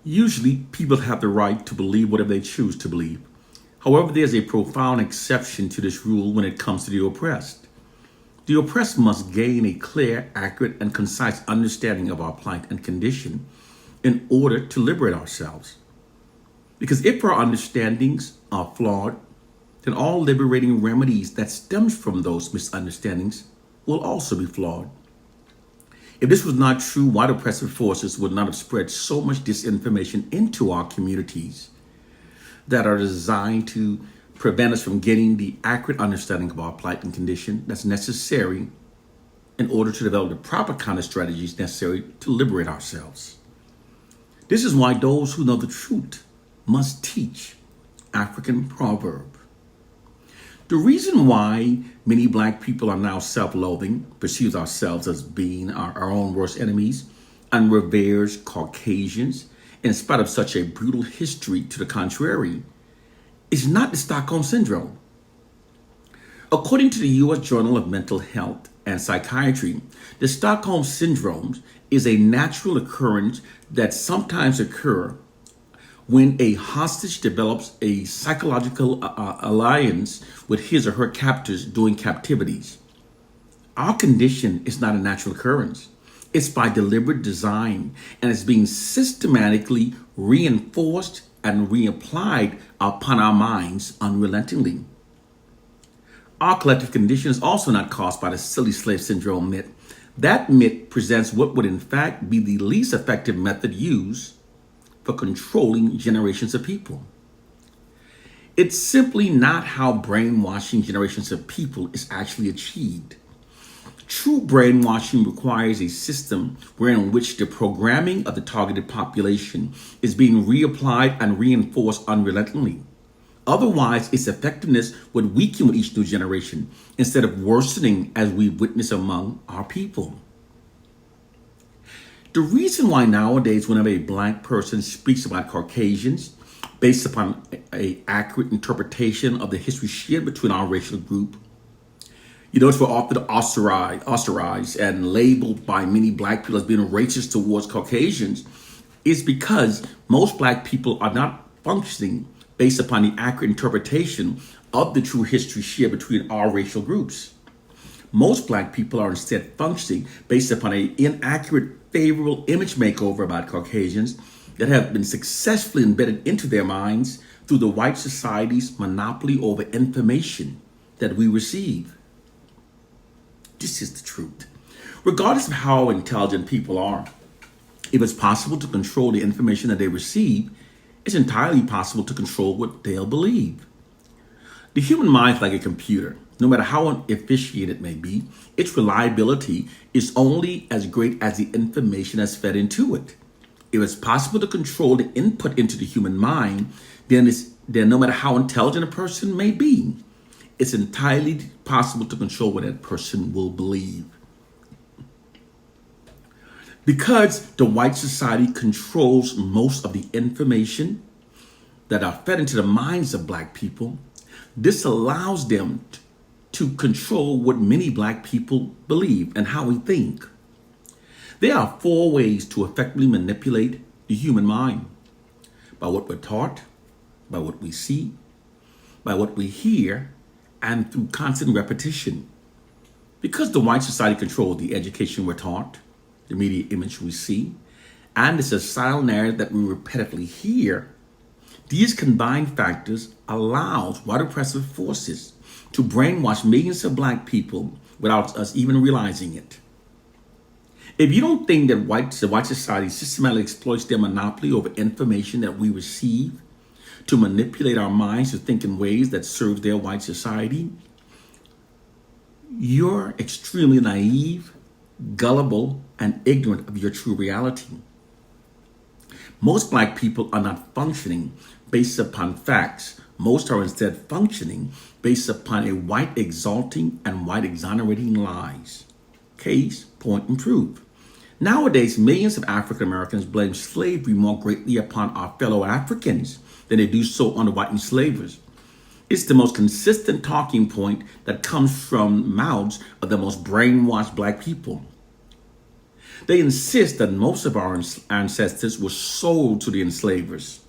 Usually, people have the right to believe whatever they choose to believe. However, there's a profound exception to this rule when it comes to the oppressed. The oppressed must gain a clear, accurate, and concise understanding of our plight and condition in order to liberate ourselves. Because if our understandings are flawed, then all liberating remedies that stems from those misunderstandings will also be flawed. If this was not true, white oppressive forces would not have spread so much disinformation into our communities that are designed to prevent us from getting the accurate understanding of our plight and condition that's necessary in order to develop the proper kind of strategies necessary to liberate ourselves. This is why those who know the truth must teach. African proverb. The reason why many Black people are now self-loathing, perceives ourselves as being our own worst enemies, and reveres Caucasians, in spite of such a brutal history to the contrary, is not the Stockholm Syndrome. According to the U.S. Journal of Mental Health and Psychiatry, the Stockholm Syndrome is a natural occurrence that sometimes occurs when a hostage develops a psychological alliance with his or her captors during captivities. Our condition is not a natural occurrence. It's by deliberate design, and it's being systematically reinforced and reapplied upon our minds unrelentingly. Our collective condition is also not caused by the silly slave syndrome myth. That myth presents what would in fact be the least effective method used for controlling generations of people. It's simply not how brainwashing generations of people is actually achieved. True brainwashing requires a system wherein which the programming of the targeted population is being reapplied and reinforced unrelentingly. Otherwise, its effectiveness would weaken with each new generation instead of worsening as we witness among our people. The reason why nowadays whenever a Black person speaks about Caucasians based upon an accurate interpretation of the history shared between our racial group, we're often ostracized and labeled by many Black people as being racist towards Caucasians, is because most Black people are not functioning based upon the accurate interpretation of the true history shared between our racial groups. Most Black people are instead functioning based upon an inaccurate, favorable image makeover about Caucasians that have been successfully embedded into their minds through the white society's monopoly over information that we receive. This is the truth. Regardless of how intelligent people are, if it's possible to control the information that they receive, it's entirely possible to control what they'll believe. The human mind is like a computer. No matter how efficient it may be, its reliability is only as great as the information that's fed into it. If it's possible to control the input into the human mind, then no matter how intelligent a person may be, it's entirely possible to control what that person will believe. Because the white society controls most of the information that are fed into the minds of Black people, this allows them to control what many Black people believe and how we think. There are 4 ways to effectively manipulate the human mind: by what we're taught, by what we see, by what we hear, and through constant repetition. Because the white society controls the education we're taught, the media image we see, and the societal narrative that we repetitively hear, these combined factors allows white oppressive forces to brainwash millions of Black people without us even realizing it. If you don't think that the white society systematically exploits their monopoly over information that we receive to manipulate our minds to think in ways that serve their white society, you're extremely naive, gullible, and ignorant of your true reality. Most Black people are not functioning based upon facts. Most are instead functioning based upon a white exalting and white exonerating lies. Case, point, and proof. Nowadays, millions of African Americans blame slavery more greatly upon our fellow Africans than they do so on the white enslavers. It's the most consistent talking point that comes from mouths of the most brainwashed Black people. They insist that most of our ancestors were sold to the enslavers.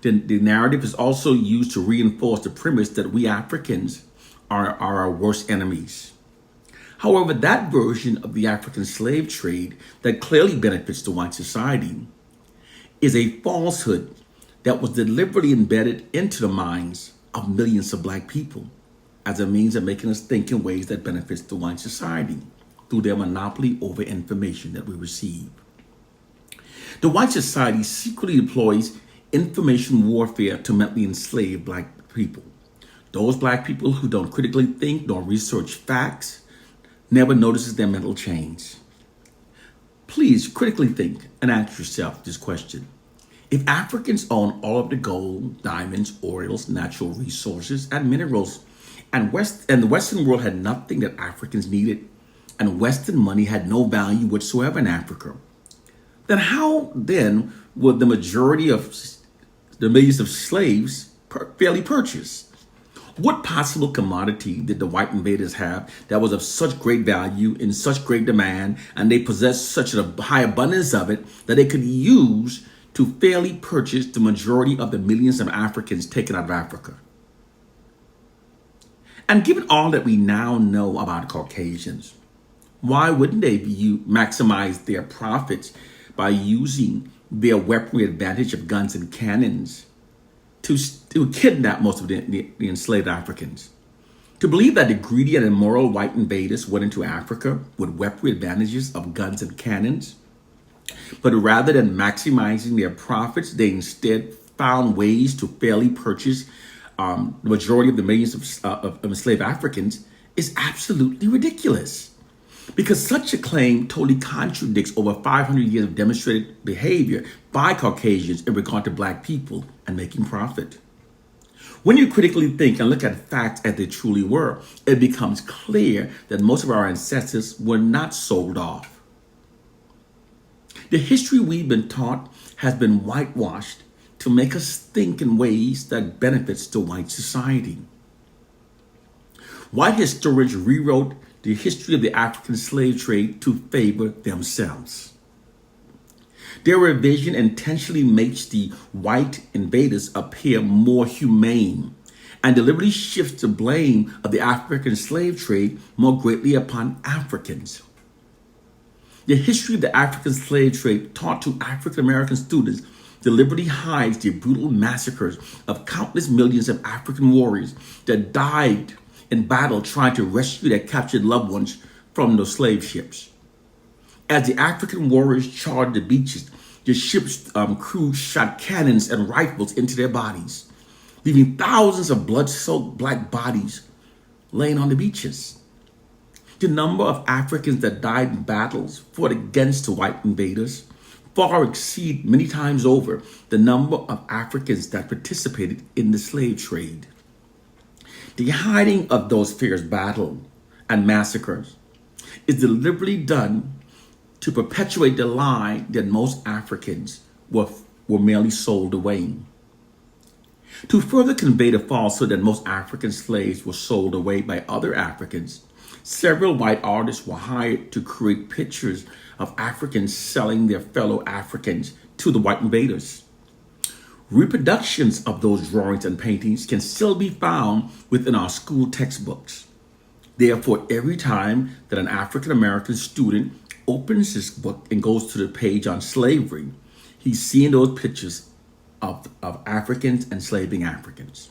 The narrative is also used to reinforce the premise that we Africans are our worst enemies. However, that version of the African slave trade that clearly benefits the white society is a falsehood that was deliberately embedded into the minds of millions of black people as a means of making us think in ways that benefits the white society through their monopoly over information that we receive. The white society secretly deploys information warfare to mentally enslave black people. Those black people who don't critically think nor research facts never notices their mental change. Please critically think and ask yourself this question. If Africans own all of the gold, diamonds, oils, natural resources, and minerals, and the Western world had nothing that Africans needed, and Western money had no value whatsoever in Africa, then how then would the majority of the millions of slaves fairly purchase? What possible commodity did the white invaders have that was of such great value, in such great demand, and they possessed such a high abundance of it that they could use to fairly purchase the majority of the millions of Africans taken out of Africa? And given all that we now know about Caucasians, why wouldn't they maximize their profits by using their weaponry advantage of guns and cannons to kidnap most of the enslaved Africans? To believe that the greedy and immoral white invaders went into Africa with weaponry advantages of guns and cannons, but rather than maximizing their profits, they instead found ways to fairly purchase the majority of the millions of enslaved Africans, is absolutely ridiculous. Because such a claim totally contradicts over 500 years of demonstrated behavior by Caucasians in regard to black people and making profit. When you critically think and look at facts as they truly were, it becomes clear that most of our ancestors were not sold off. The history we've been taught has been whitewashed to make us think in ways that benefits the white society. White historians rewrote the history of the African slave trade to favor themselves. Their revision intentionally makes the white invaders appear more humane and deliberately shifts the blame of the African slave trade more greatly upon Africans. The history of the African slave trade taught to African American students deliberately hides the brutal massacres of countless millions of African warriors that died in battle trying to rescue their captured loved ones from those slave ships. As the African warriors charged the beaches, the ship's crew shot cannons and rifles into their bodies, leaving thousands of blood-soaked black bodies laying on the beaches. The number of Africans that died in battles fought against the white invaders far exceed many times over the number of Africans that participated in the slave trade. The hiding of those fierce battles and massacres is deliberately done to perpetuate the lie that most Africans were merely sold away. To further convey the falsehood that most African slaves were sold away by other Africans, several white artists were hired to create pictures of Africans selling their fellow Africans to the white invaders. Reproductions of those drawings and paintings can still be found within our school textbooks. Therefore, every time that an African American student opens this book and goes to the page on slavery, he's seeing those pictures of Africans enslaving Africans.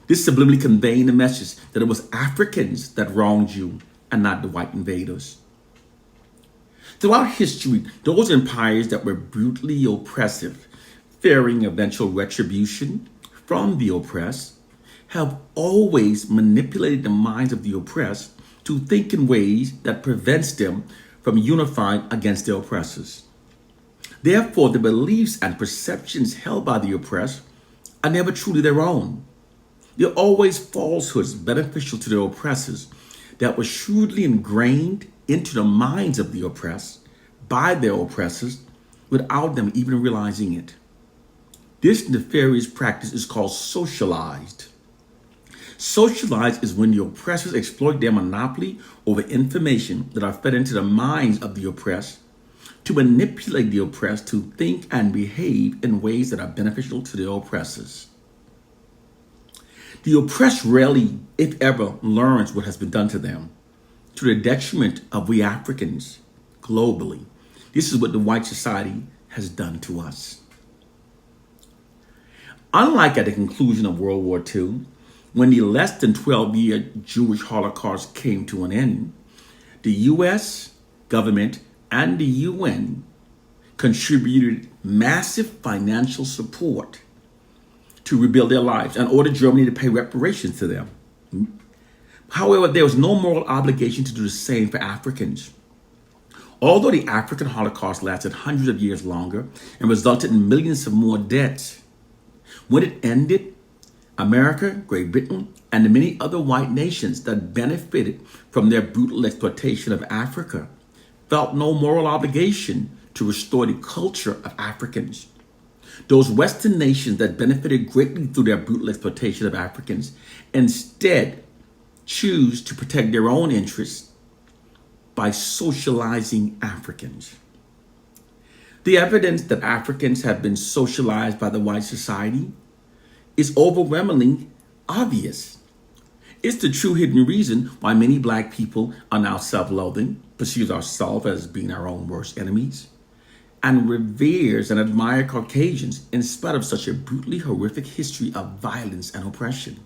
This subliminally conveying the message that it was Africans that wronged you and not the white invaders. Throughout history, those empires that were brutally oppressive, fearing eventual retribution from the oppressed, have always manipulated the minds of the oppressed to think in ways that prevents them from unifying against their oppressors. Therefore, the beliefs and perceptions held by the oppressed are never truly their own. They're always falsehoods beneficial to their oppressors that were shrewdly ingrained into the minds of the oppressed by their oppressors without them even realizing it. This nefarious practice is called socialized. Socialized is when the oppressors exploit their monopoly over information that are fed into the minds of the oppressed to manipulate the oppressed to think and behave in ways that are beneficial to the oppressors. The oppressed rarely, if ever, learns what has been done to them, to the detriment of we Africans globally. This is what the white society has done to us. Unlike at the conclusion of World War II, when the less than 12-year Jewish Holocaust came to an end, the U.S. government and the UN contributed massive financial support to rebuild their lives and ordered Germany to pay reparations to them. However, there was no moral obligation to do the same for Africans. Although the African Holocaust lasted hundreds of years longer and resulted in millions of more deaths, when it ended, America, Great Britain, and the many other white nations that benefited from their brutal exploitation of Africa felt no moral obligation to restore the culture of Africans. Those Western nations that benefited greatly through their brutal exploitation of Africans instead choose to protect their own interests by socializing Africans. The evidence that Africans have been socialized by the white society is overwhelmingly obvious. It's the true hidden reason why many black people are now self-loathing, perceives ourselves as being our own worst enemies, and reveres and admires Caucasians in spite of such a brutally horrific history of violence and oppression.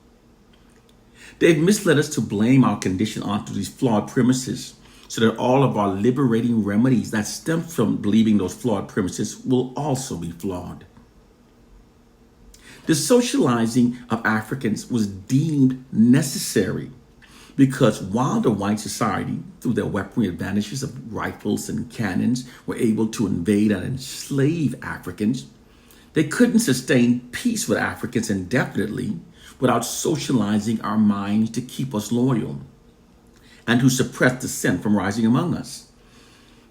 They've misled us to blame our condition onto these flawed premises so that all of our liberating remedies that stem from believing those flawed premises will also be flawed. The socializing of Africans was deemed necessary because while the white society, through their weaponry advantages of rifles and cannons, were able to invade and enslave Africans, they couldn't sustain peace with Africans indefinitely without socializing our minds to keep us loyal and to suppress dissent from rising among us.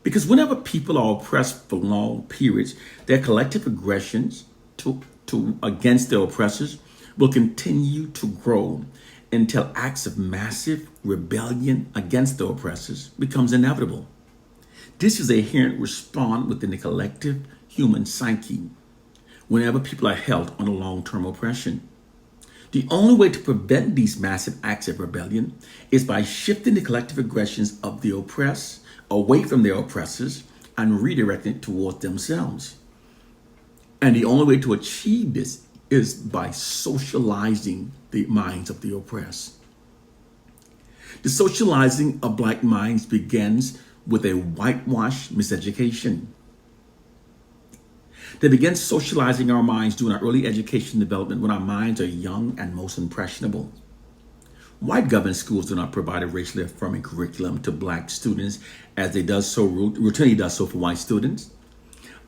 Because whenever people are oppressed for long periods, their collective aggressions against their oppressors will continue to grow until acts of massive rebellion against the oppressors becomes inevitable. This is a inherent response within the collective human psyche whenever people are held under long-term oppression. The only way to prevent these massive acts of rebellion is by shifting the collective aggressions of the oppressed away from their oppressors and redirecting it towards themselves. And the only way to achieve this is by socializing the minds of the oppressed. The socializing of black minds begins with a whitewashed miseducation. They begin socializing our minds during our early education development when our minds are young and most impressionable. White government schools do not provide a racially affirming curriculum to black students as they routinely does so for white students.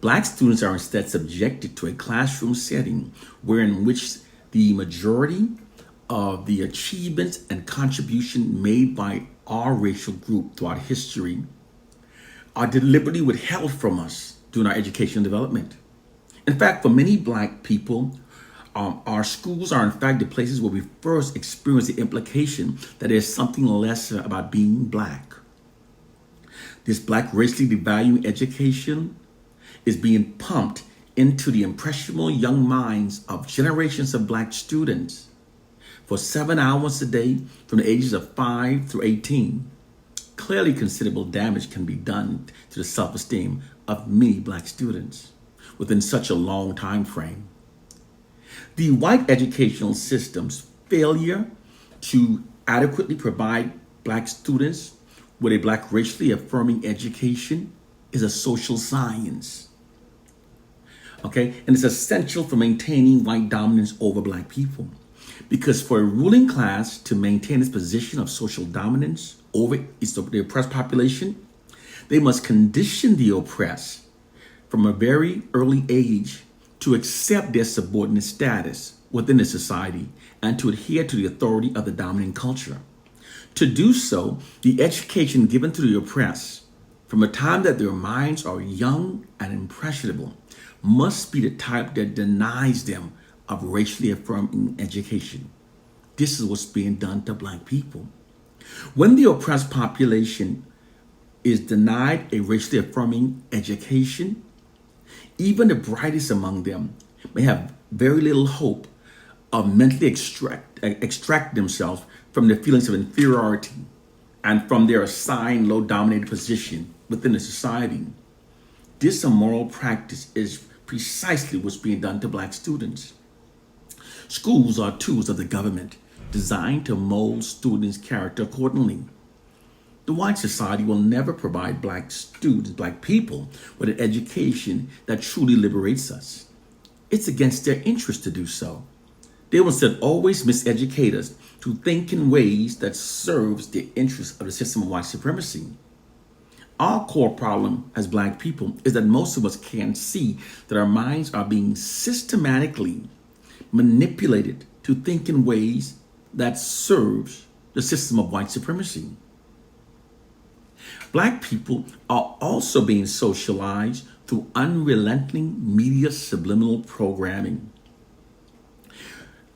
Black students are instead subjected to a classroom setting wherein which the majority of the achievements and contribution made by our racial group throughout history are deliberately withheld from us during our educational development. In fact, for many black people, our schools are in fact the places where we first experience the implication that there's something lesser about being black. This black racially devaluing education is being pumped into the impressionable young minds of generations of black students for 7 hours a day from the ages of 5 through 18. Clearly considerable damage can be done to the self-esteem of many black students within such a long time frame. The white educational system's failure to adequately provide black students with a black racially affirming education is a social science. Okay, and it's essential for maintaining white dominance over black people. Because for a ruling class to maintain its position of social dominance over the oppressed population, they must condition the oppressed from a very early age to accept their subordinate status within the society and to adhere to the authority of the dominant culture. To do so, the education given to the oppressed from the time that their minds are young and impressionable must be the type that denies them of racially affirming education. This is what's being done to black people. When the oppressed population is denied a racially affirming education, even the brightest among them may have very little hope of mentally extract themselves from the feelings of inferiority and from their assigned low dominated position within the society. This immoral practice is precisely what's being done to black students. Schools are tools of the government designed to mold students' character accordingly. The white society will never provide black students, black people, with an education that truly liberates us. It's against their interest to do so. They will instead always miseducate us to think in ways that serves the interests of the system of white supremacy. Our core problem as black people is that most of us can't see that our minds are being systematically manipulated to think in ways that serves the system of white supremacy. Black people are also being socialized through unrelenting media subliminal programming.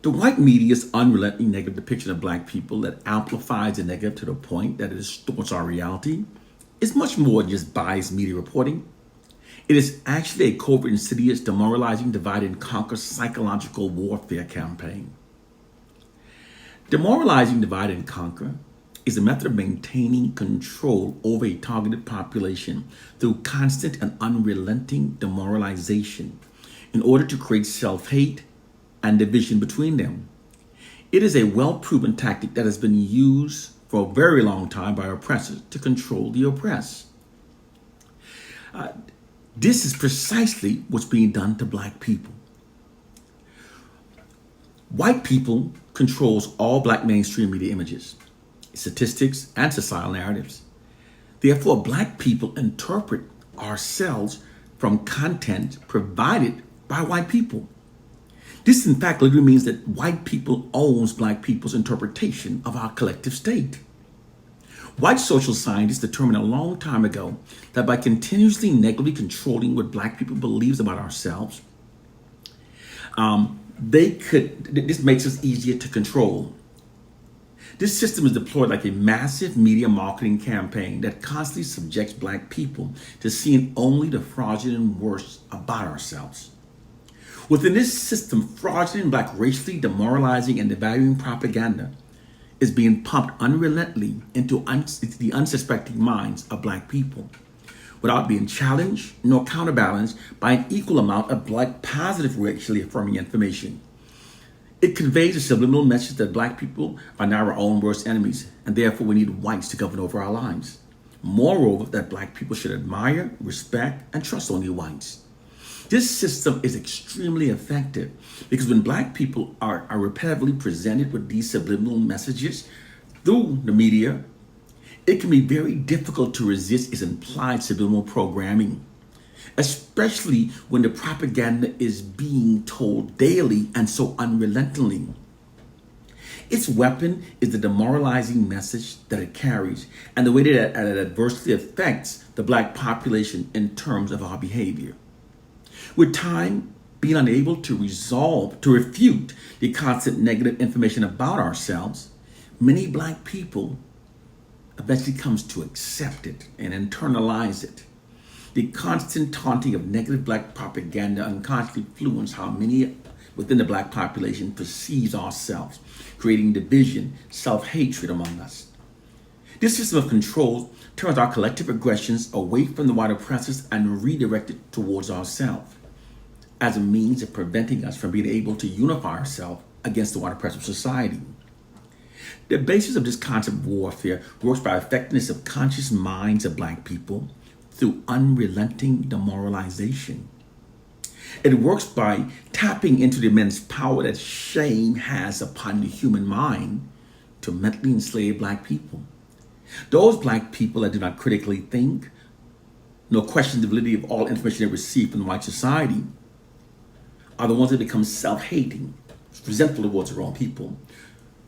The white media's unrelenting negative depiction of black people that amplifies the negative to the point that it distorts our reality is much more than just biased media reporting. It is actually a covert, insidious, demoralizing, divide and conquer psychological warfare campaign. Demoralizing, divide and conquer is a method of maintaining control over a targeted population through constant and unrelenting demoralization in order to create self-hate and division between them. It is a well-proven tactic that has been used for a very long time by oppressors to control the oppressed. This is precisely what's being done to black people. White people controls all black mainstream media images, statistics, and societal narratives. Therefore, black people interpret ourselves from content provided by white people. This, in fact, literally means that white people owns black people's interpretation of our collective state. White social scientists determined a long time ago that by continuously negatively controlling what black people believes about ourselves, this makes us easier to control. This system is deployed like a massive media marketing campaign that constantly subjects black people to seeing only the fraudulent and worst about ourselves. Within this system, fraudulent, black, racially demoralizing and devaluing propaganda is being pumped unrelentingly into the unsuspecting minds of black people without being challenged nor counterbalanced by an equal amount of black positive racially affirming information. It conveys a subliminal message that black people are now our own worst enemies, and therefore we need whites to govern over our lives. Moreover, that black people should admire, respect, and trust only whites. This system is extremely effective because when black people are repetitively presented with these subliminal messages through the media, it can be very difficult to resist its implied subliminal programming, especially when the propaganda is being told daily and so unrelentingly. Its weapon is the demoralizing message that it carries and the way that it adversely affects the black population in terms of our behavior. With time, being unable to refute the constant negative information about ourselves, many black people eventually comes to accept it and internalize it. The constant taunting of negative black propaganda unconsciously influences how many within the black population perceives ourselves, creating division, self-hatred among us. This system of control turns our collective aggressions away from the white oppressors and redirected towards ourselves as a means of preventing us from being able to unify ourselves against the white oppressive society. The basis of this concept of warfare works by affecting the subconscious minds of black people through unrelenting demoralization. It works by tapping into the immense power that shame has upon the human mind to mentally enslave black people. Those black people that do not critically think, nor question the validity of all information they receive from the white society, are the ones that become self-hating, resentful towards their own people,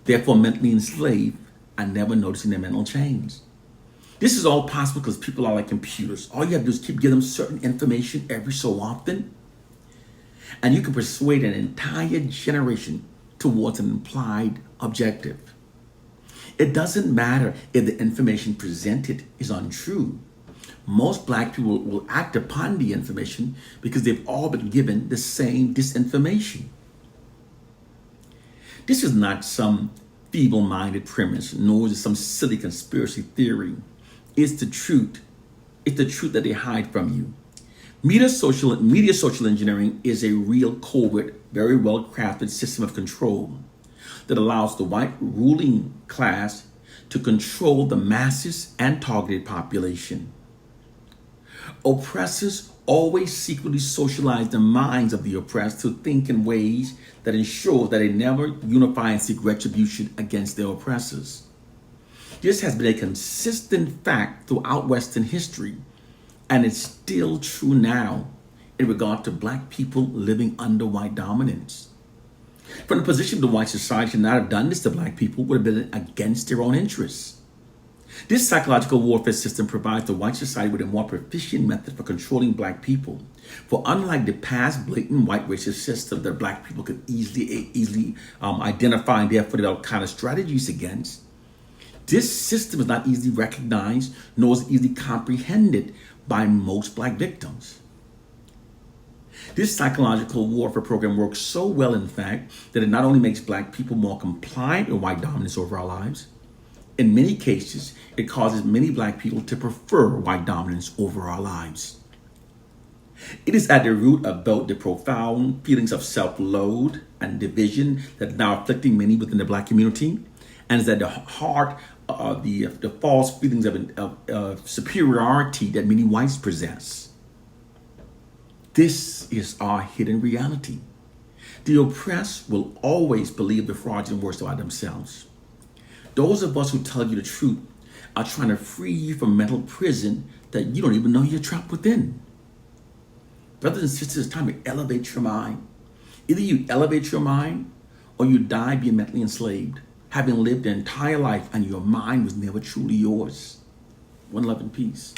therefore mentally enslaved and never noticing their mental change. This is all possible because people are like computers. All you have to do is keep giving them certain information every so often, and you can persuade an entire generation towards an implied objective. It doesn't matter if the information presented is untrue. Most black people will act upon the information because they've all been given the same disinformation. This is not some feeble-minded premise, nor is it some silly conspiracy theory. It's the truth. It's the truth that they hide from you. Media social engineering is a real covert, very well-crafted system of control that allows the white ruling class to control the masses and targeted population. Oppressors always secretly socialize the minds of the oppressed to think in ways that ensure that they never unify and seek retribution against their oppressors. This has been a consistent fact throughout Western history, and it's still true now in regard to black people living under white dominance. From the position of the white society to not have done this to black people would have been against their own interests. This psychological warfare system provides the white society with a more proficient method for controlling black people. For unlike the past blatant white racist system that black people could easily identify and therefore develop kind of strategies against, this system is not easily recognized nor is easily comprehended by most black victims. This psychological warfare program works so well, in fact, that it not only makes black people more compliant with white dominance over our lives, in many cases, it causes many black people to prefer white dominance over our lives. It is at the root of both the profound feelings of self-loathe and division that are now afflicting many within the black community, and is at the heart of the false feelings of superiority that many whites possess. This is our hidden reality. The oppressed will always believe the fraudulent words about themselves. Those of us who tell you the truth are trying to free you from mental prison that you don't even know you're trapped within. Brothers and sisters, it's time to elevate your mind. Either you elevate your mind or you die being mentally enslaved, having lived an entire life and your mind was never truly yours. One love and peace.